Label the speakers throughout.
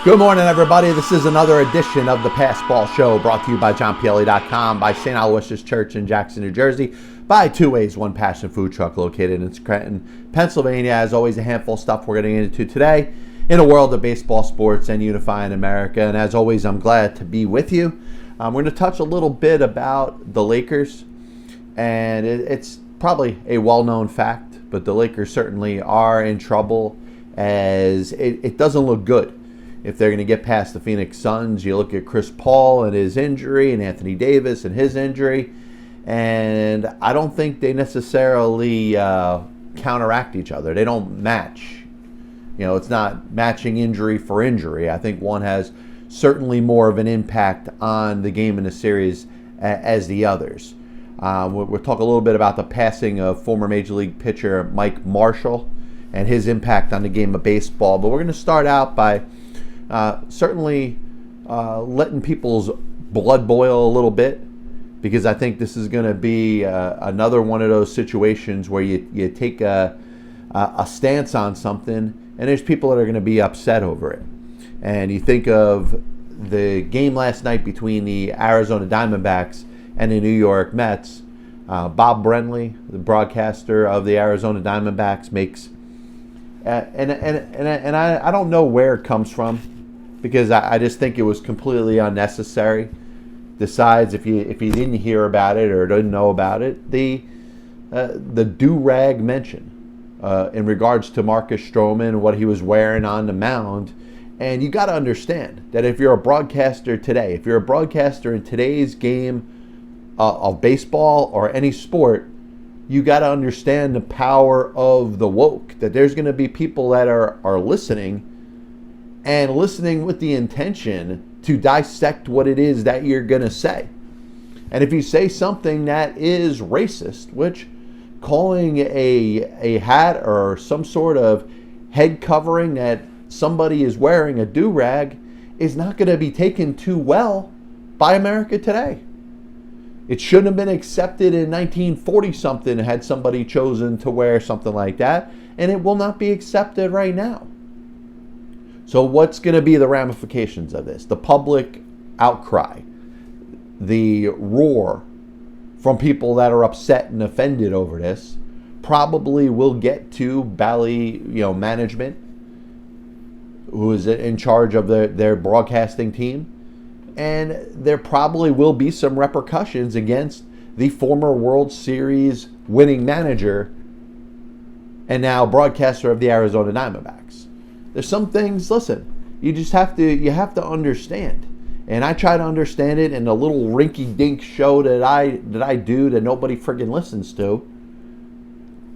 Speaker 1: Good morning, everybody. This is another edition of the Passball Show, brought to you by JohnPielli.com, by St. Aloysius Church in Jackson, New Jersey, by Two Ways, One Passion Food Truck located in Scranton, Pennsylvania. As always, a handful of stuff we're getting into today in a world of baseball, sports, and unifying America. And as always, I'm glad to be with you. We're going to touch a little bit about the Lakers, and it's probably a well-known fact, but the Lakers certainly are in trouble, as it doesn't look good if they're going to get past the Phoenix Suns. You look at Chris Paul and his injury, and Anthony Davis and his injury, and I don't think they necessarily counteract each other. They don't match. You know, it's not matching injury for injury. I think one has certainly more of an impact on the game in the series as the others. We'll talk a little bit about the passing of former Major League pitcher Mike Marshall and his impact on the game of baseball. But we're going to start out by certainly letting people's blood boil a little bit, because I think this is going to be another one of those situations where you take a stance on something, and there's people that are going to be upset over it. And you think of the game last night between the Arizona Diamondbacks and the New York Mets. Bob Brenly, the broadcaster of the Arizona Diamondbacks, makes and I don't know where it comes from, because I just think it was completely unnecessary. Decides if you didn't hear about it or didn't know about it, the do-rag mention in regards to Marcus Stroman, what he was wearing on the mound. And you got to understand that if you're a broadcaster today, if you're a broadcaster in today's game of baseball or any sport, you got to understand the power of the woke, that there's going to be people that are listening, and listening with the intention to dissect what it is that you're going to say. And if you say something that is racist, which calling a hat or some sort of head covering that somebody is wearing, a do-rag, is not going to be taken too well by America today. It shouldn't have been accepted in 1940-something had somebody chosen to wear something like that, and it will not be accepted right now. So what's going to be the ramifications of this? The public outcry, the roar from people that are upset and offended over this, probably will get to Bally, management, who is in charge of their broadcasting team, and there probably will be some repercussions against the former World Series winning manager and now broadcaster of the Arizona Diamondbacks. There's some things, listen, you have to understand. And I try to understand it in a little rinky-dink show that I do that nobody friggin' listens to.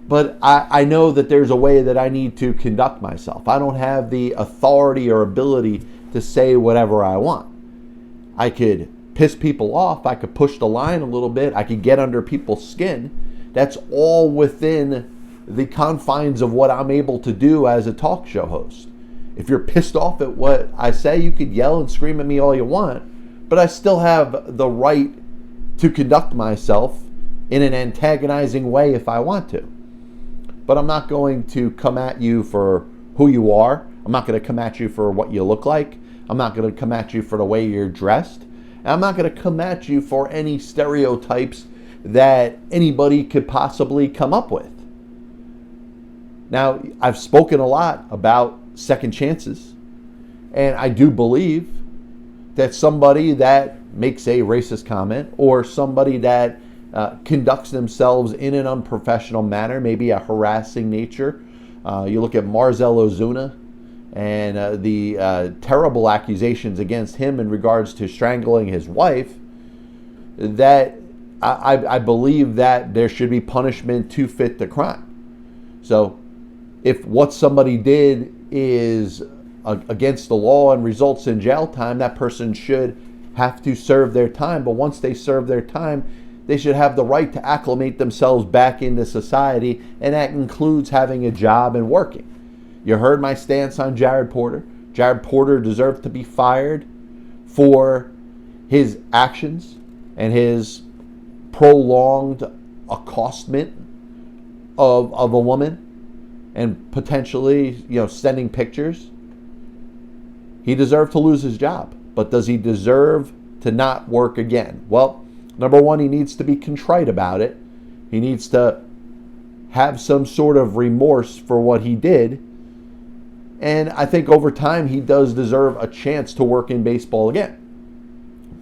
Speaker 1: But I know that there's a way that I need to conduct myself. I don't have the authority or ability to say whatever I want. I could piss people off. I could push the line a little bit. I could get under people's skin. That's all within the confines of what I'm able to do as a talk show host. If you're pissed off at what I say, you could yell and scream at me all you want, but I still have the right to conduct myself in an antagonizing way if I want to. But I'm not going to come at you for who you are. I'm not going to come at you for what you look like. I'm not going to come at you for the way you're dressed. And I'm not going to come at you for any stereotypes that anybody could possibly come up with. Now, I've spoken a lot about second chances, and I do believe that somebody that makes a racist comment or somebody that conducts themselves in an unprofessional manner, maybe a harassing nature. You look at Marcell Ozuna and the terrible accusations against him in regards to strangling his wife, that I believe that there should be punishment to fit the crime. So if what somebody did is against the law and results in jail time, that person should have to serve their time. But once they serve their time, they should have the right to acclimate themselves back into society, and that includes having a job and working. You heard my stance on Jared Porter. Jared Porter deserved to be fired for his actions and his prolonged accostation of a woman and potentially, sending pictures, he deserved to lose his job. But does he deserve to not work again? Well, number one, he needs to be contrite about it. He needs to have some sort of remorse for what he did. And I think over time, he does deserve a chance to work in baseball again.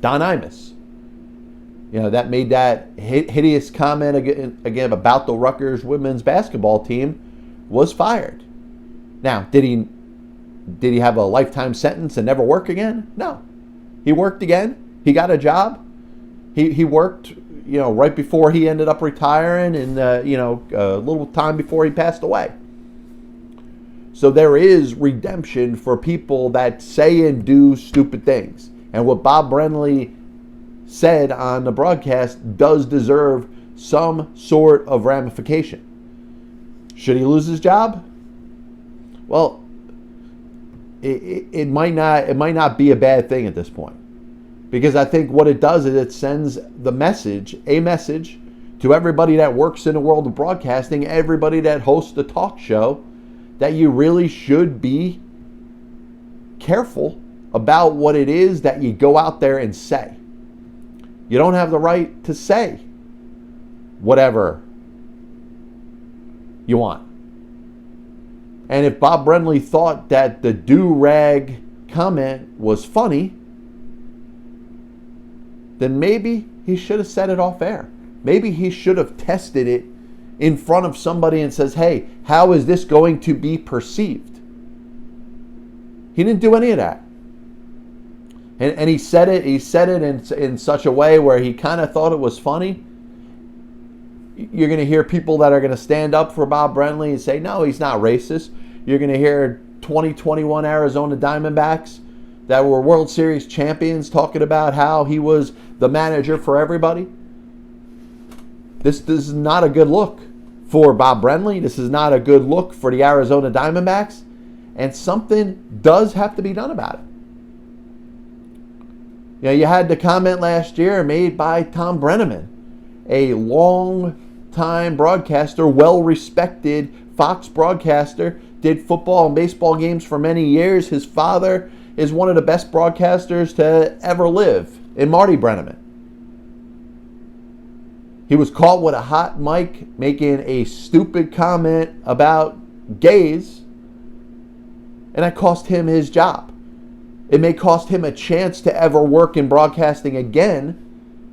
Speaker 1: Don Imus, that made that hideous comment again about the Rutgers women's basketball team, was fired. Now, did he have a lifetime sentence and never work again? No. He worked again. He got a job. He worked, right before he ended up retiring and, a little time before he passed away. So there is redemption for people that say and do stupid things. And what Bob Brenly said on the broadcast does deserve some sort of ramification. Should he lose his job? Well, it might not be a bad thing at this point, because I think what it does is it sends a message to everybody that works in the world of broadcasting, everybody that hosts a talk show, that you really should be careful about what it is that you go out there and say. You don't have the right to say whatever you want. And if Bob Brenly thought that the do-rag comment was funny, then maybe he should have said it off air. Maybe he should have tested it in front of somebody and says, hey, how is this going to be perceived? He didn't do any of that. And he said it in such a way where he kind of thought it was funny. You're going to hear people that are going to stand up for Bob Brenly and say, no, he's not racist. You're going to hear 2021 Arizona Diamondbacks that were World Series champions talking about how he was the manager for everybody. This is not a good look for Bob Brenly. This is not a good look for the Arizona Diamondbacks. And something does have to be done about it. You had the comment last year made by Tom Brenneman, a long-time broadcaster, well-respected Fox broadcaster, did football and baseball games for many years. His father is one of the best broadcasters to ever live, in Marty Brenneman. He was caught with a hot mic making a stupid comment about gays, and that cost him his job. It may cost him a chance to ever work in broadcasting again.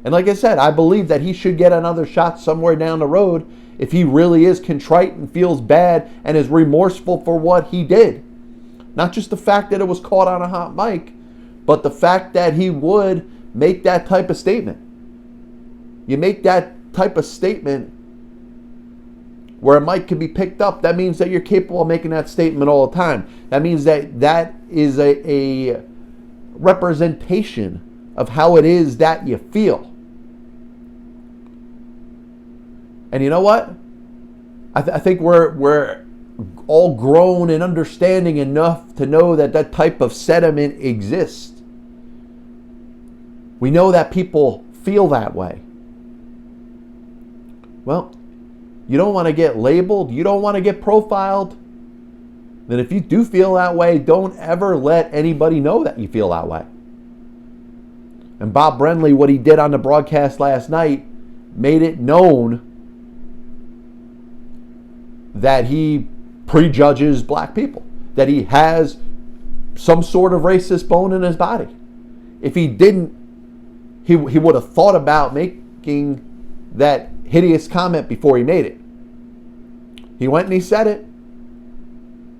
Speaker 1: And like I said, I believe that he should get another shot somewhere down the road if he really is contrite and feels bad and is remorseful for what he did. Not just the fact that it was caught on a hot mic, but the fact that he would make that type of statement. You make that type of statement where a mic can be picked up, that means that you're capable of making that statement all the time. That means that is a representation of how it is that you feel. And you know what? I think we're all grown and understanding enough to know that that type of sentiment exists. We know that people feel that way. Well, you don't want to get labeled, you don't want to get profiled, then if you do feel that way, don't ever let anybody know that you feel that way. And Bob Brenly, what he did on the broadcast last night, made it known that he prejudges black people, that he has some sort of racist bone in his body. If he didn't, he would have thought about making that hideous comment before he made it. He went and he said it.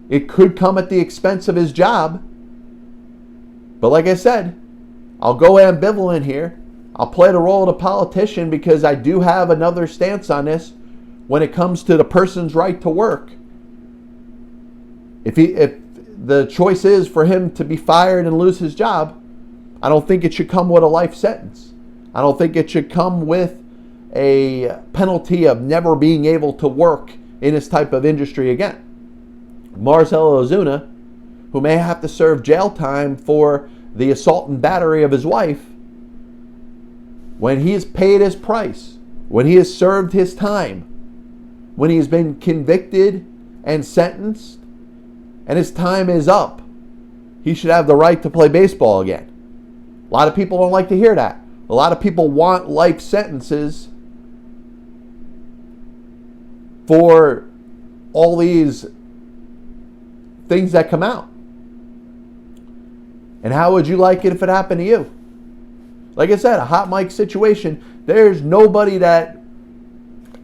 Speaker 1: It could come at the expense of his job. But like I said, I'll go ambivalent here. I'll play the role of the politician because I do have another stance on this when it comes to the person's right to work. If the choice is for him to be fired and lose his job, I don't think it should come with a life sentence. I don't think it should come with a penalty of never being able to work in this type of industry again. Marcell Ozuna, who may have to serve jail time for the assault and battery of his wife, when he has paid his price, when he has served his time, when he's been convicted and sentenced and his time is up, he should have the right to play baseball again. A lot of people don't like to hear that. A lot of people want life sentences for all these things that come out. And how would you like it if it happened to you? Like I said, a hot mic situation. There's nobody that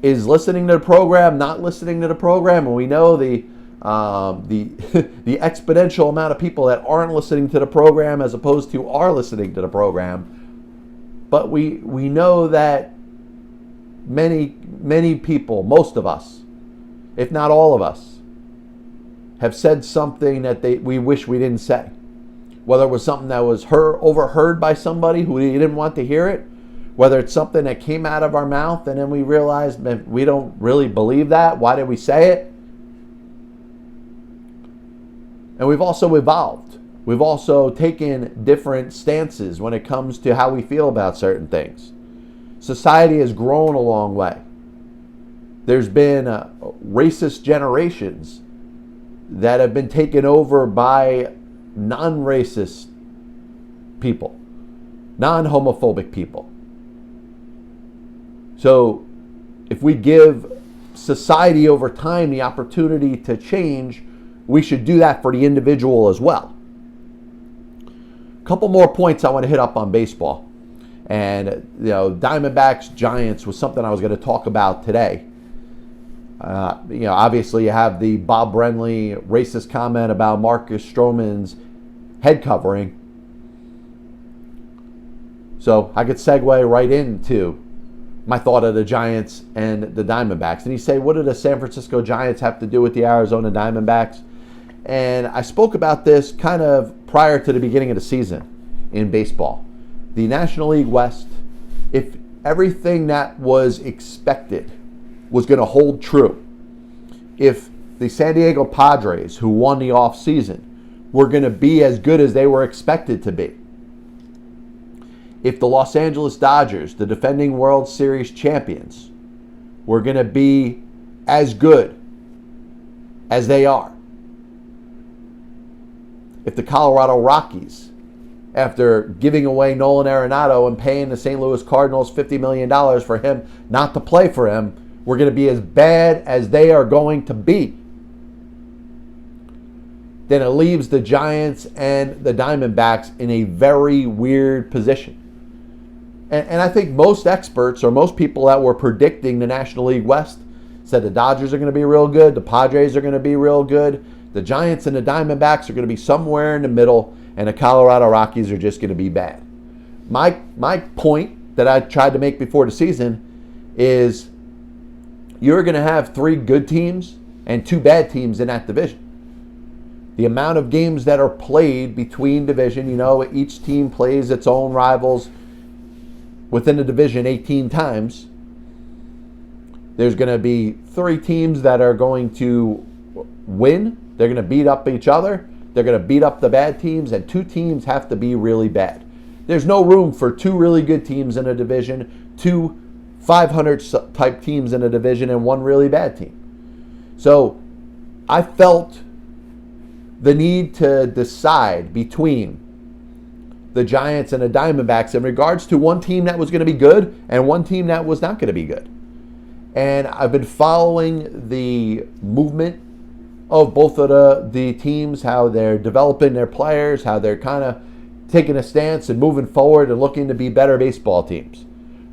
Speaker 1: is listening to the program, not listening to the program, and we know the the exponential amount of people that aren't listening to the program as opposed to are listening to the program. But we know that many people, most of us, if not all of us, have said something that we wish we didn't say. Whether it was something that was overheard by somebody who didn't want to hear it, whether it's something that came out of our mouth and then we realized that we don't really believe that. Why did we say it? And we've also evolved. We've also taken different stances when it comes to how we feel about certain things. Society has grown a long way. There's been racist generations that have been taken over by non-racist people, non-homophobic people. So if we give society over time the opportunity to change, we should do that for the individual as well. A couple more points I want to hit up on baseball. And, Diamondbacks, Giants was something I was going to talk about today. Obviously you have the Bob Brenly racist comment about Marcus Stroman's head covering. So I could segue right into my thought of the Giants and the Diamondbacks. And you say, what do the San Francisco Giants have to do with the Arizona Diamondbacks? And I spoke about this kind of prior to the beginning of the season in baseball. The National League West, if everything that was expected was going to hold true, if the San Diego Padres, who won the offseason, were going to be as good as they were expected to be, if the Los Angeles Dodgers, the defending World Series champions, were going to be as good as they are, if the Colorado Rockies, after giving away Nolan Arenado and paying the St. Louis Cardinals $50 million for him not to play for him, we're going to be as bad as they are going to be, then it leaves the Giants and the Diamondbacks in a very weird position. And I think most experts or most people that were predicting the National League West said the Dodgers are going to be real good, the Padres are going to be real good, the Giants and the Diamondbacks are going to be somewhere in the middle, and the Colorado Rockies are just going to be bad. My point that I tried to make before the season is you're going to have 3 good teams and 2 bad teams in that division. The amount of games that are played between division, each team plays its own rivals within the division 18 times. There's going to be 3 teams that are going to win. They're going to beat up each other. They're going to beat up the bad teams, and 2 teams have to be really bad. There's no room for 2 really good teams in a division, 2 500 type teams in a division, and 1 really bad team. So I felt the need to decide between the Giants and the Diamondbacks in regards to one team that was going to be good and one team that was not going to be good. And I've been following the movement of both of the teams, how they're developing their players, how they're kind of taking a stance and moving forward and looking to be better baseball teams.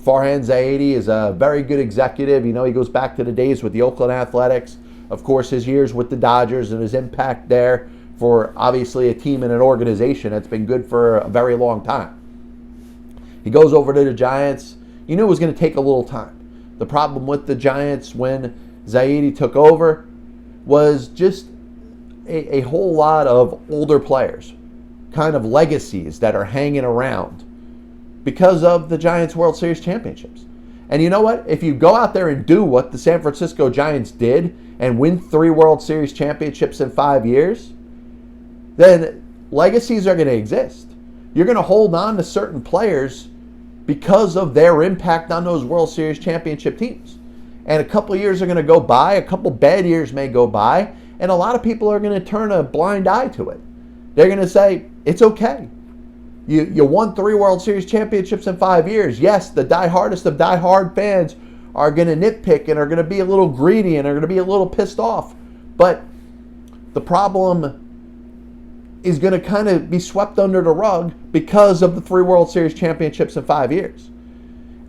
Speaker 1: Farhan Zaidi is a very good executive. He goes back to the days with the Oakland Athletics. Of course, his years with the Dodgers and his impact there for obviously a team and an organization that's been good for a very long time. He goes over to the Giants. You knew it was going to take a little time. The problem with the Giants when Zaidi took over was just a whole lot of older players, kind of legacies that are hanging around because of the Giants World Series championships. And you know what? If you go out there and do what the San Francisco Giants did and win 3 World Series championships in 5 years, then legacies are going to exist. You're going to hold on to certain players because of their impact on those World Series championship teams. And a couple of years are going to go by, a couple bad years may go by, and a lot of people are going to turn a blind eye to it. They're going to say, it's okay. You won 3 World Series championships in 5 years. Yes, the diehardest of diehard fans are going to nitpick and are going to be a little greedy and are going to be a little pissed off. But the problem is going to kind of be swept under the rug because of the 3 World Series championships in 5 years.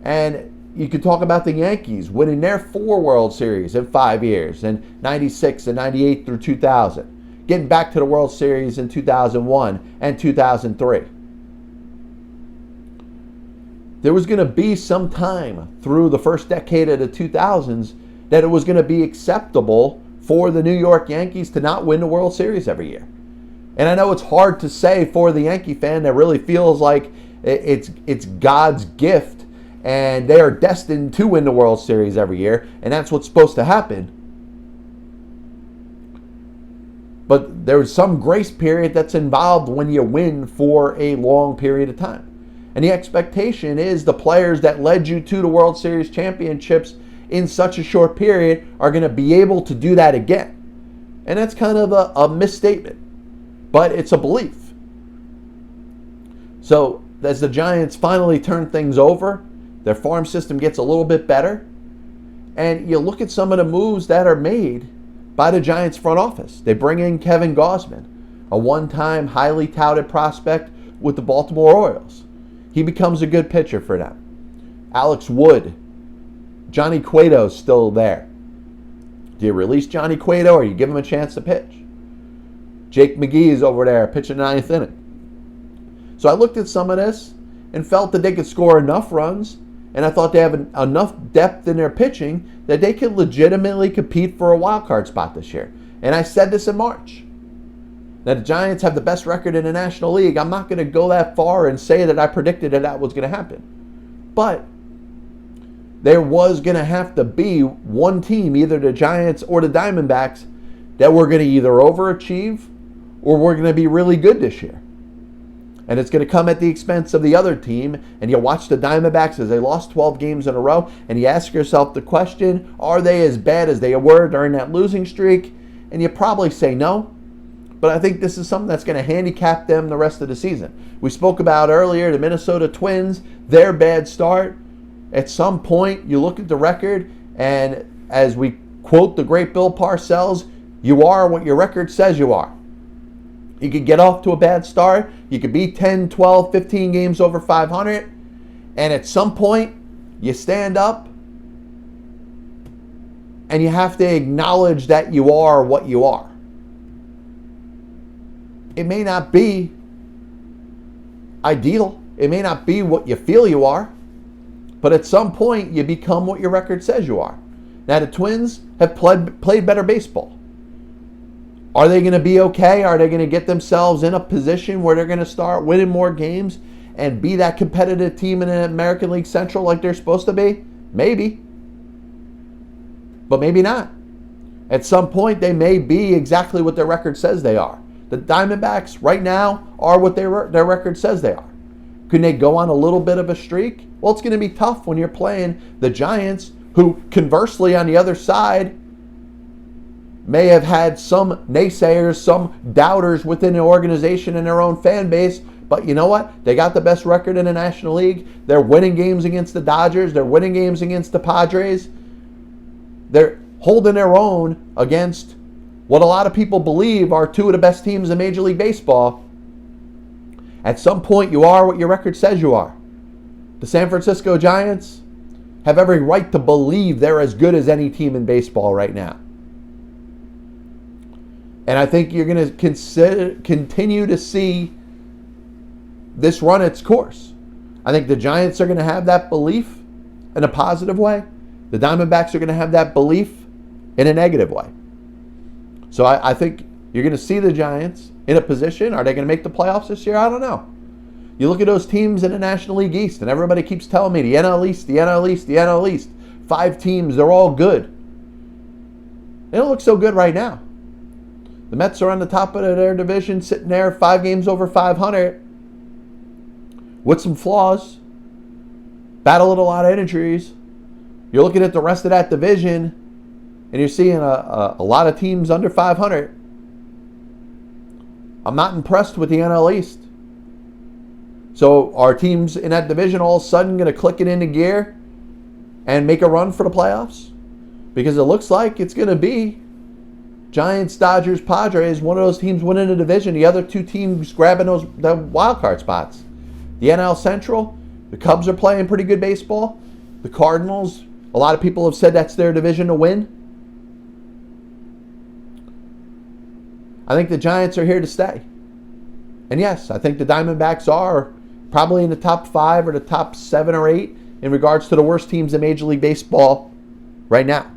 Speaker 1: And you could talk about the Yankees winning their 4 World Series in 5 years, in 96 and 98 through 2000, getting back to the World Series in 2001 and 2003. There was going to be some time through the first decade of the 2000s that it was going to be acceptable for the New York Yankees to not win the World Series every year. And I know it's hard to say for the Yankee fan that really feels like it's God's gift and they are destined to win the World Series every year, and that's what's supposed to happen. But there's some grace period that's involved when you win for a long period of time. And the expectation is the players that led you to the World Series championships in such a short period are going to be able to do that again. And that's kind of a misstatement, but it's a belief. So as the Giants finally turn things over, their farm system gets a little bit better, and you look at some of the moves that are made by the Giants front office. They bring in Kevin Gausman, a one-time highly touted prospect with the Baltimore Orioles. He becomes a good pitcher for them. Alex Wood, Johnny Cueto's still there. Do you release Johnny Cueto or you give him a chance to pitch? Jake McGee is over there pitching 9th inning. So I looked at some of this and felt that they could score enough runs, and I thought they have enough depth in their pitching that they could legitimately compete for a wild card spot this year. And I said this in March. Now, the Giants have the best record in the National League. I'm not going to go that far and say that I predicted that was going to happen. But there was going to have to be one team, either the Giants or the Diamondbacks, that were going to either overachieve or were going to be really good this year. And it's going to come at the expense of the other team. And you watch the Diamondbacks as they lost 12 games in a row, and you ask yourself the question, are they as bad as they were during that losing streak? And you probably say no. But I think this is something that's going to handicap them the rest of the season. We spoke about earlier the Minnesota Twins, their bad start. At some point, you look at the record, and as we quote the great Bill Parcells, you are what your record says you are. You could get off to a bad start. You could be 10, 12, 15 games over 500. And at some point, you stand up and you have to acknowledge that you are what you are. It may not be ideal. It may not be what you feel you are. But at some point, you become what your record says you are. Now, the Twins have played better baseball. Are they going to be okay? Are they going to get themselves in a position where they're going to start winning more games and be that competitive team in the American League Central like they're supposed to be? Maybe. But maybe not. At some point, they may be exactly what their record says they are. The Diamondbacks right now are what their record says they are. Can they go on a little bit of a streak? Well, it's going to be tough when you're playing the Giants, who conversely on the other side may have had some naysayers, some doubters within the organization and their own fan base. But you know what? They got the best record in the National League. They're winning games against the Dodgers. They're winning games against the Padres. They're holding their own against what a lot of people believe are two of the best teams in Major League Baseball. At some point, you are what your record says you are. The San Francisco Giants have every right to believe they're as good as any team in baseball right now. And I think you're going to continue to see this run its course. I think the Giants are going to have that belief in a positive way. The Diamondbacks are going to have that belief in a negative way. So I think you're going to see the Giants in a position. Are they going to make the playoffs this year? I don't know. You look at those teams in the National League East, and everybody keeps telling me the NL East, the NL East, the NL East. 5 teams, they're all good. They don't look so good right now. The Mets are on the top of their division, sitting there 5 games over 500 with some flaws, battling a lot of injuries. You're looking at the rest of that division, and you're seeing a lot of teams under 500. I'm not impressed with the NL East. So are teams in that division all of a sudden going to click it into gear and make a run for the playoffs? Because it looks like it's going to be Giants, Dodgers, Padres, one of those teams winning the division, the other two teams grabbing the wild card spots. The NL Central, the Cubs are playing pretty good baseball. The Cardinals, a lot of people have said that's their division to win. I think the Giants are here to stay. And yes, I think the Diamondbacks are probably in the top 5 or the top 7 or 8 in regards to the worst teams in Major League Baseball right now.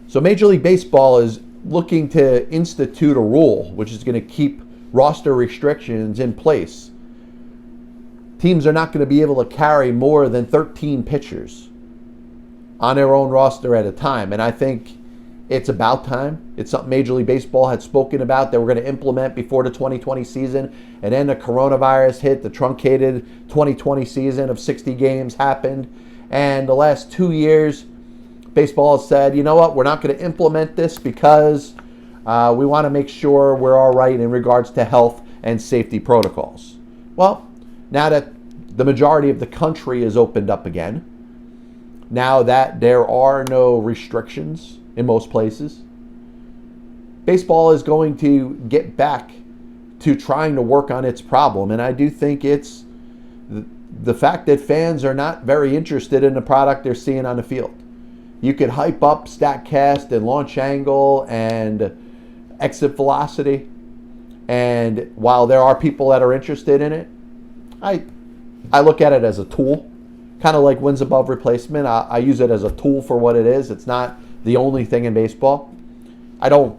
Speaker 1: So Major League Baseball is looking to institute a rule which is going to keep roster restrictions in place. Teams are not going to be able to carry more than 13 pitchers on their own roster at a time. And I think it's about time. It's something Major League Baseball had spoken about that we're going to implement before the 2020 season. And then the coronavirus hit, the truncated 2020 season of 60 games happened. And the last 2 years, baseball has said, you know what, we're not going to implement this because we want to make sure we're all right in regards to health and safety protocols. Well, now that the majority of the country is opened up again, now that there are no restrictions in most places, baseball is going to get back to trying to work on its problem. And I do think it's the fact that fans are not very interested in the product they're seeing on the field. You could hype up StatCast and launch angle and exit velocity, and while there are people that are interested in it, I look at it as a tool, kind of like wins above replacement. I use it as a tool for what it is. It's not the only thing in baseball. I don't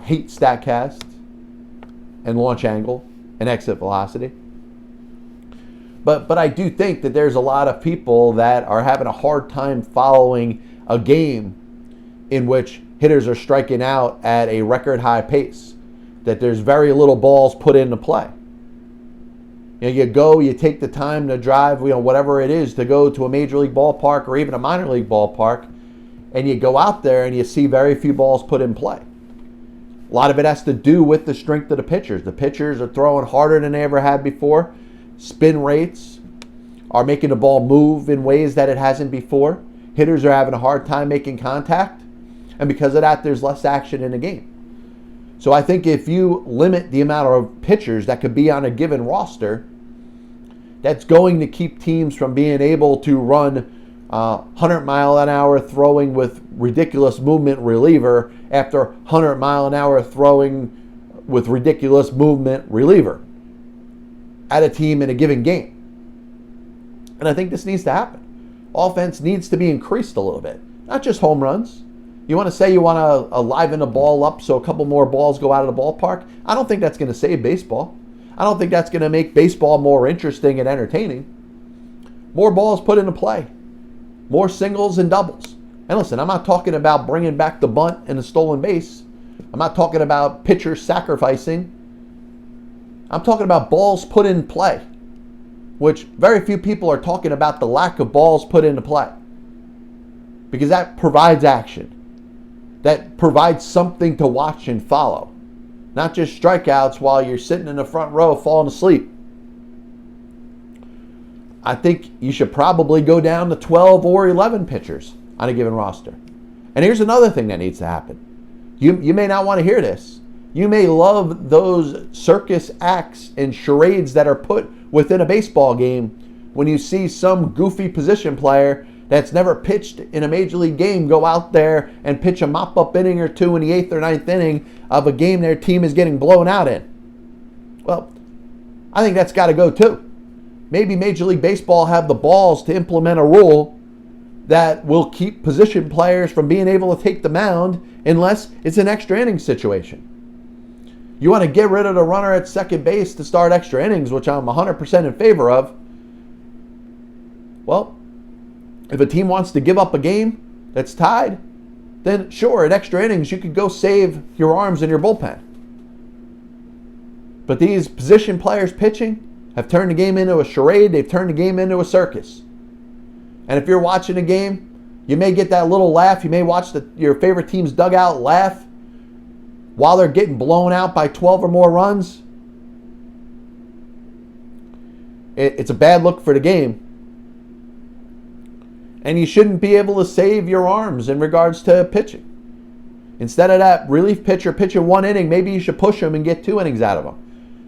Speaker 1: hate StatCast and launch angle and exit velocity. But I do think that there's a lot of people that are having a hard time following a game in which hitters are striking out at a record high pace, that there's very little balls put into play. You take the time to drive, whatever it is, to go to a major league ballpark or even a minor league ballpark, and you go out there and you see very few balls put in play. A lot of it has to do with the strength of the pitchers. The pitchers are throwing harder than they ever had before. Spin rates are making the ball move in ways that it hasn't before. Hitters are having a hard time making contact, and because of that, there's less action in the game. So I think if you limit the amount of pitchers that could be on a given roster, that's going to keep teams from being able to run 100-mile-an-hour throwing with ridiculous movement reliever after 100-mile-an-hour throwing with ridiculous movement reliever at a team in a given game. And I think this needs to happen. Offense needs to be increased a little bit, not just home runs. You want to liven the ball up so a couple more balls go out of the ballpark? I don't think that's going to save baseball. I don't think that's going to make baseball more interesting and entertaining. More balls put into play. More singles and doubles. And listen, I'm not talking about bringing back the bunt and the stolen base. I'm not talking about pitchers sacrificing. I'm talking about balls put in play, which very few people are talking about the lack of balls put into play, because that provides action. That provides something to watch and follow. Not just strikeouts while you're sitting in the front row falling asleep. I think you should probably go down to 12 or 11 pitchers on a given roster. And here's another thing that needs to happen. You may not want to hear this. You may love those circus acts and charades that are put within a baseball game when you see some goofy position player that's never pitched in a major league game go out there and pitch a mop-up inning or two in the 8th or 9th inning of a game their team is getting blown out in. Well, I think that's got to go too. Maybe Major League Baseball have the balls to implement a rule that will keep position players from being able to take the mound unless it's an extra inning situation. You want to get rid of the runner at second base to start extra innings, which I'm 100% in favor of. Well, if a team wants to give up a game that's tied, then sure, at extra innings, you could go save your arms and your bullpen. But these position players pitching have turned the game into a charade. They've turned the game into a circus. And if you're watching a game, you may get that little laugh. You may watch your favorite team's dugout laugh while they're getting blown out by 12 or more runs. It's a bad look for the game. And you shouldn't be able to save your arms in regards to pitching. Instead of that relief pitcher pitching 1 inning, maybe you should push him and get 2 innings out of him.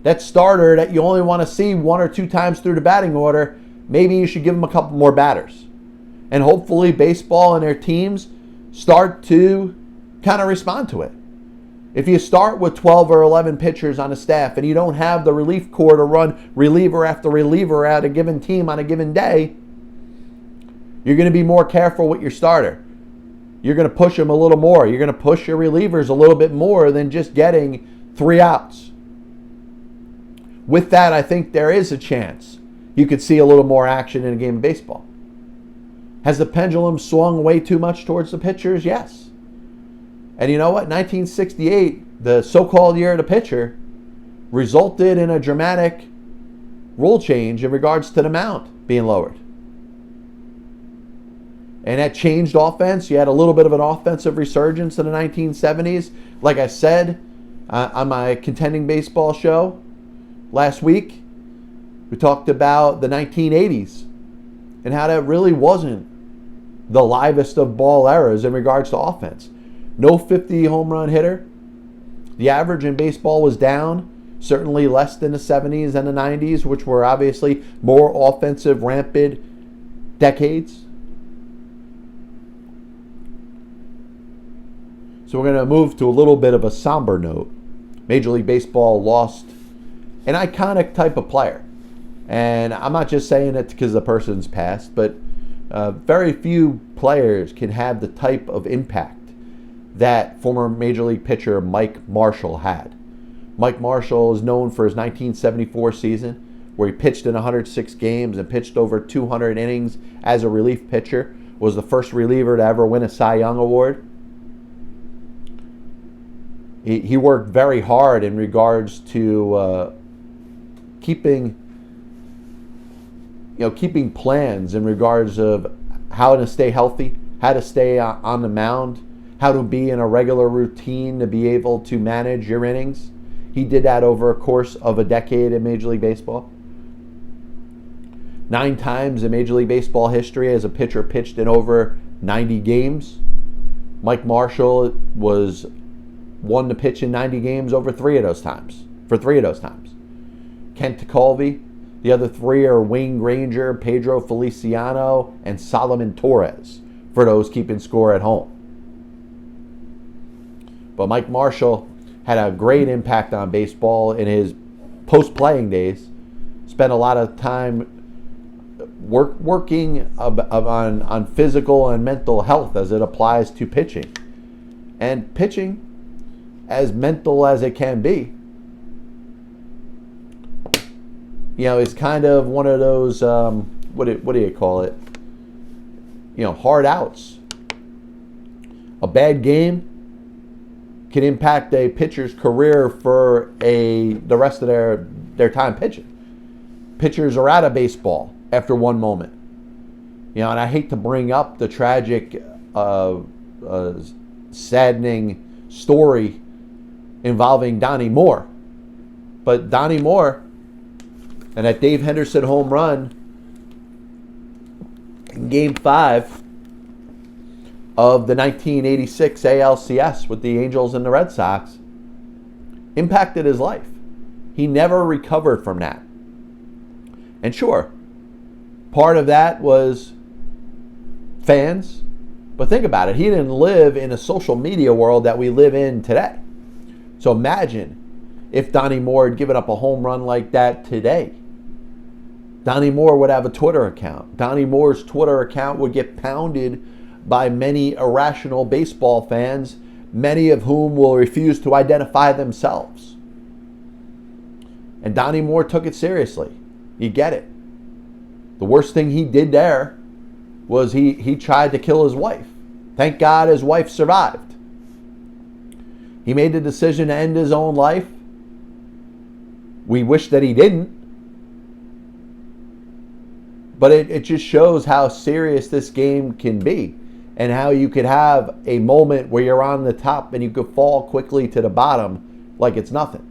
Speaker 1: That starter that you only want to see 1 or 2 times through the batting order, maybe you should give him a couple more batters. And hopefully baseball and their teams start to kind of respond to it. If you start with 12 or 11 pitchers on a staff and you don't have the relief corps to run reliever after reliever at a given team on a given day, you're going to be more careful with your starter. You're going to push them a little more. You're going to push your relievers a little bit more than just getting 3 outs. With that, I think there is a chance you could see a little more action in a game of baseball. Has the pendulum swung way too much towards the pitchers? Yes. And you know what? 1968, the so-called year of the pitcher, resulted in a dramatic rule change in regards to the mound being lowered. And that changed offense. You had a little bit of an offensive resurgence in the 1970s. Like I said on my Contending Baseball show last week, we talked about the 1980s and how that really wasn't the livest of ball eras in regards to offense. No 50 home run hitter. The average in baseball was down, certainly less than the 70s and the 90s, which were obviously more offensive, rampant decades. So we're going to move to a little bit of a somber note. Major League Baseball lost an iconic type of player. And I'm not just saying it because the person's passed, but very few players can have the type of impact that former Major League pitcher Mike Marshall had. Mike Marshall is known for his 1974 season, where he pitched in 106 games and pitched over 200 innings as a relief pitcher, was the first reliever to ever win a Cy Young Award. He worked very hard in regards to keeping plans in regards of how to stay healthy, how to stay on the mound, how to be in a regular routine to be able to manage your innings. He did that over a course of a decade in Major League Baseball. 9 times in Major League Baseball history as a pitcher pitched in over 90 games. Mike Marshall was one to pitch in 90 games over 3 of those times. Kent Tekulve. The other 3 are Wayne Granger, Pedro Feliciano, and Solomon Torres, for those keeping score at home. But Mike Marshall had a great impact on baseball in his post-playing days. Spent a lot of time working on physical and mental health as it applies to pitching. And pitching, as mental as it can be, is kind of one of those, what do you call it? Hard outs. A bad game can impact a pitcher's career for the rest of their time pitching. Pitchers are out of baseball after one moment. And I hate to bring up the tragic, saddening story involving Donnie Moore. But Donnie Moore and that Dave Henderson home run in Game 5 of the 1986 ALCS with the Angels and the Red Sox impacted his life. He never recovered from that. And sure, part of that was fans. But think about it. He didn't live in a social media world that we live in today. So imagine if Donnie Moore had given up a home run like that today. Donnie Moore would have a Twitter account. Donnie Moore's Twitter account would get pounded by many irrational baseball fans, many of whom will refuse to identify themselves. And Donnie Moore took it seriously. You get it. The worst thing he did there was he tried to kill his wife. Thank God his wife survived. He made the decision to end his own life. We wish that he didn't. But it just shows how serious this game can be, and how you could have a moment where you're on the top and you could fall quickly to the bottom like it's nothing.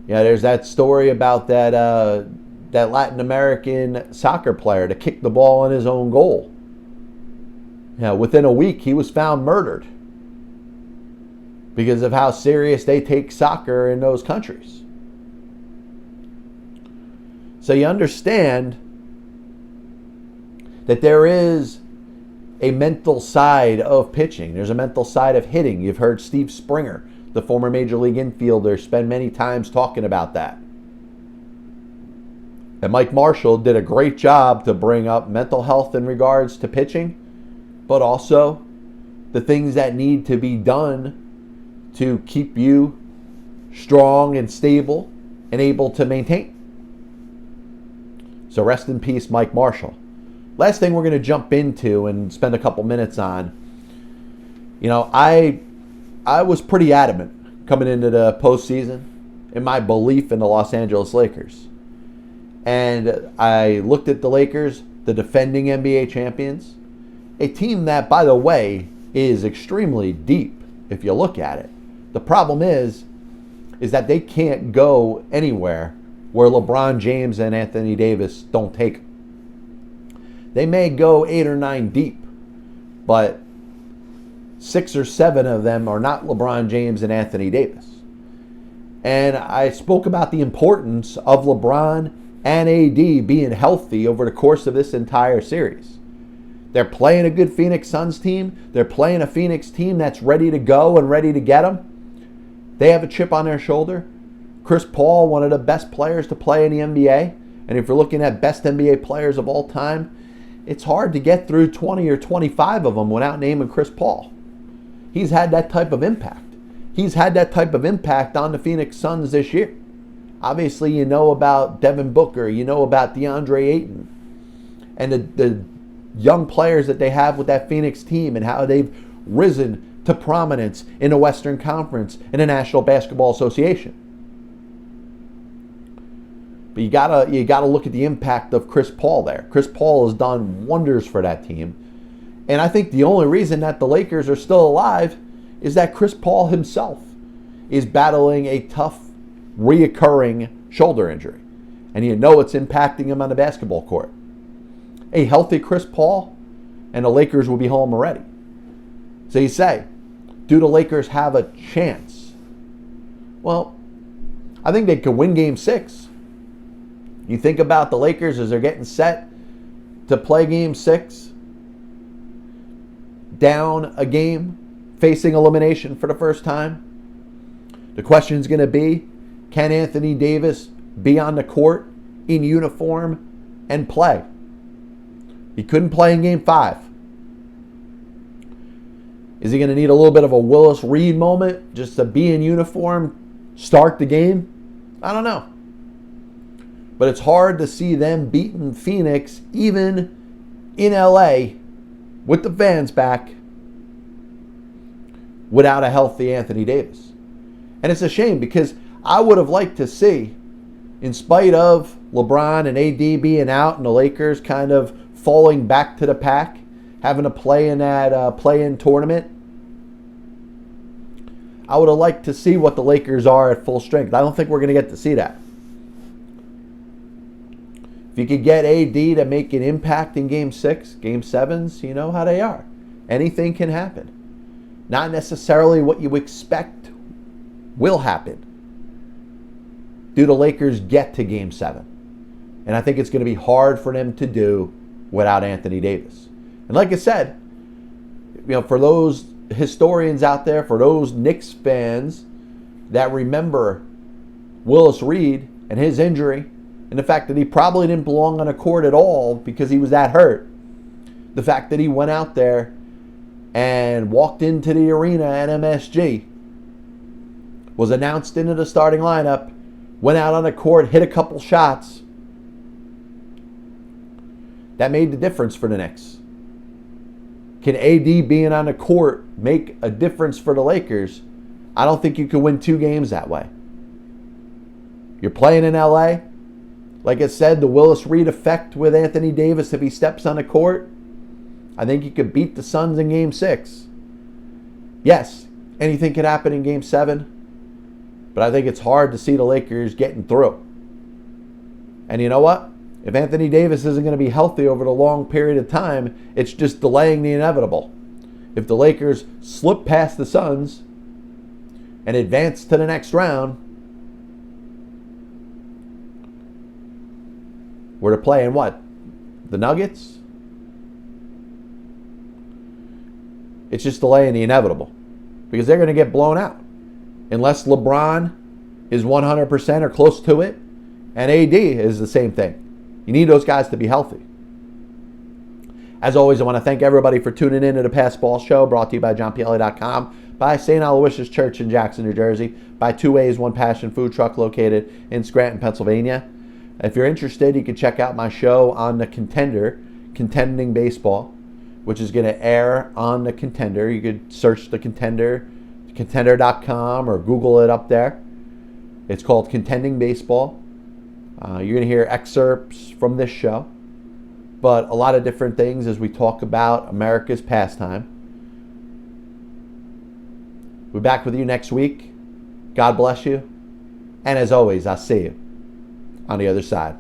Speaker 1: Yeah, there's that story about that Latin American soccer player that kicked the ball in his own goal. Within a week, he was found murdered because of how serious they take soccer in those countries. So you understand that there is a mental side of pitching. There's a mental side of hitting. You've heard Steve Springer, the former Major League infielder, spend many times talking about that. And Mike Marshall did a great job to bring up mental health in regards to pitching, but also the things that need to be done to keep you strong and stable and able to maintain. So rest in peace, Mike Marshall. Last thing we're going to jump into and spend a couple minutes on. I was pretty adamant coming into the postseason in my belief in the Los Angeles Lakers. And I looked at the Lakers, the defending NBA champions, a team that, by the way, is extremely deep if you look at it. The problem is that they can't go anywhere where LeBron James and Anthony Davis don't take them. They may go 8 or 9 deep, but 6 or 7 of them are not LeBron James and Anthony Davis. And I spoke about the importance of LeBron and AD being healthy over the course of this entire series. They're playing a good Phoenix Suns team. They're playing a Phoenix team that's ready to go and ready to get them. They have a chip on their shoulder. Chris Paul, one of the best players to play in the NBA. And if you're looking at best NBA players of all time, it's hard to get through 20 or 25 of them without naming Chris Paul. He's had that type of impact. He's had that type of impact on the Phoenix Suns this year. Obviously, you know about Devin Booker. You know about DeAndre Ayton. And the young players that they have with that Phoenix team and how they've risen to prominence in the Western Conference and the National Basketball Association. But you gotta look at the impact of Chris Paul there. Chris Paul has done wonders for that team. And I think the only reason that the Lakers are still alive is that Chris Paul himself is battling a tough, reoccurring shoulder injury. And you know it's impacting him on the basketball court. A healthy Chris Paul and the Lakers will be home already. So you say, do the Lakers have a chance? Well, I think they could win Game 6. You think about the Lakers as they're getting set to play Game 6, down a game, facing elimination for the first time. The question is going to be, can Anthony Davis be on the court in uniform and play? He couldn't play in Game 5. Is he going to need a little bit of a Willis Reed moment just to be in uniform, start the game? I don't know. But it's hard to see them beating Phoenix, even in LA, with the fans back, without a healthy Anthony Davis. And it's a shame because I would have liked to see, in spite of LeBron and AD being out and the Lakers kind of falling back to the pack, having to play in that play-in tournament, I would have liked to see what the Lakers are at full strength. I don't think we're going to get to see that. If you could get AD to make an impact in Game 6, Game 7s, you know how they are. Anything can happen. Not necessarily what you expect will happen. Do the Lakers get to Game 7? And I think it's going to be hard for them to do without Anthony Davis. And like I said, for those historians out there, for those Knicks fans that remember Willis Reed and his injury, and the fact that he probably didn't belong on a court at all because he was that hurt. The fact that he went out there and walked into the arena at MSG, was announced into the starting lineup, went out on the court, hit a couple shots. That made the difference for the Knicks. Can AD being on the court make a difference for the Lakers? I don't think you can win 2 games that way. You're playing in LA. Like I said, the Willis Reed effect with Anthony Davis, if he steps on the court, I think he could beat the Suns in Game 6. Yes, anything could happen in Game 7, but I think it's hard to see the Lakers getting through. And you know what? If Anthony Davis isn't going to be healthy over the long period of time, it's just delaying the inevitable. If the Lakers slip past the Suns and advance to the next round, we're playing what? The Nuggets? It's just delaying the inevitable because they're going to get blown out unless LeBron is 100% or close to it, and AD is the same thing. You need those guys to be healthy. As always, I want to thank everybody for tuning in to the Pass Ball Show, brought to you by JohnPLA.com, by St. Aloysius Church in Jackson, New Jersey, by 2 Ways, 1 Passion food truck located in Scranton, Pennsylvania. If you're interested, you can check out my show on the Contender, Contending Baseball, which is going to air on the Contender. You could search the Contender, contender.com, or Google it up there. It's called Contending Baseball. You're going to hear excerpts from this show, but a lot of different things as we talk about America's pastime. We'll be back with you next week. God bless you. And as always, I'll see you on the other side.